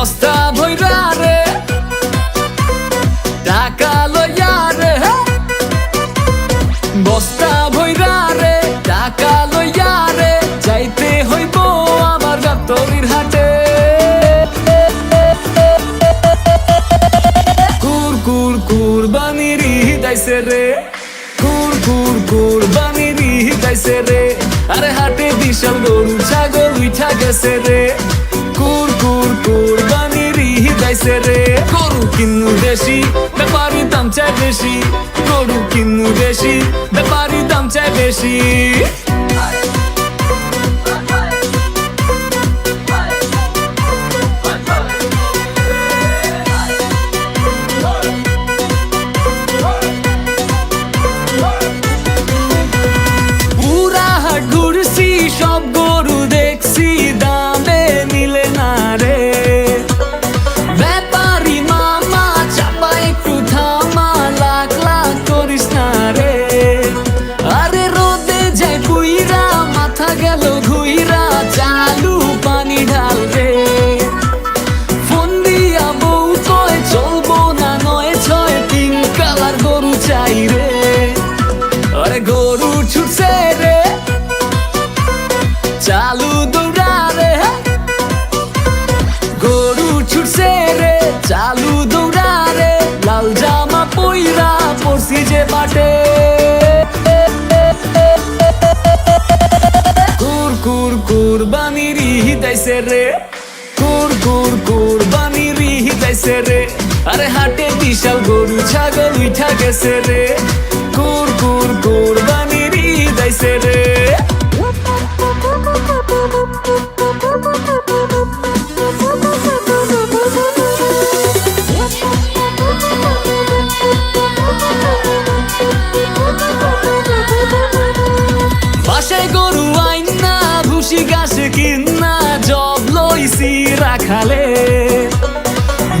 বস্তা ভইরা রে টাকা লইয়া রে, বস্তা ভইরা রে টাকা লইয়া রে যাইতে হইব আমার গাবতলীর হাটে। কুরবানির ঈদ আইছে রে, কুরবানির ঈদ আইছে রে, আরে হাটে বিশাল গরু ছাগল উঠা গেছে রে। কুরবানির ঈদ আইছে রে, গরু কিন্নু বেশি ব্যাপারী দাম চায় বেশি, গরু কিন্নু বেশি ব্যাপারী দাম চায় বেশি। সব গরু দেখছি দামে মিলে না রে, ব্যাপারী মামা চাপা একটু থামা, লাখ লাখ করিস না রে। আরে রোদে যায় বুইরা মাথা গেল ঘুইরা, চালু পানি ঢাল রে। ফোন দিয়া বউ কয় চলবো না ৯-৬ তিন কালার গরু চাই রে। আরে গরু ছুটছে রে চালু দৌড়া রে, গরু ছুটছে রে চালু দৌড়া রে, লাল জামা পইরা পড়ছি যে বাটে। কুরবানির ঈদ আইছে রে, কুরবানির ঈদ আইছে রে, আরে হাটে বিশাল গরু ছাগল উঠা গেছে রে। কুরবানির ঈদ আইছে রে। বাসায় গরু আইনা ভুসি ঘাস কিনা জব লইছি রাখালে,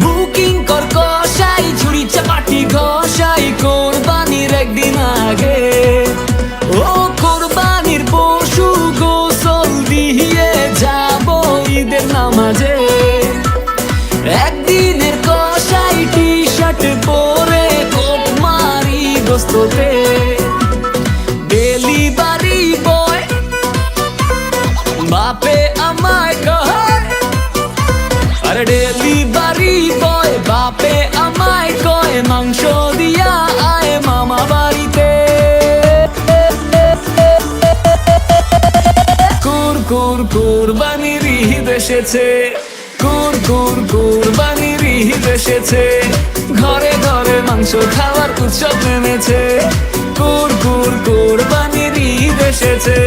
বুকিং কর কষাই ঝুড়ি চাপাটি ঘষাই কোরবানির একদিন আগে। ও কোরবানির পশু গোসল দিয়ে যাব ঈদের নামাজে, একদিনের কষাই টি শার্ট পরে কোপ মারি গোস্ততে। ডেলিভারি বয় বাপে আমায় কয়, আরে ডেলিভারি বয় বাপে আমায় কয় মাংস দিয়া আয় মামা বাড়িতে। কুরবানির ঈদ এসেছে, কুরবানির ঈদ এসেছে, ঘরে ঘরে মাংস খাওয়ার উৎসব নেমেছে। কুরবানির ঈদ এসেছে।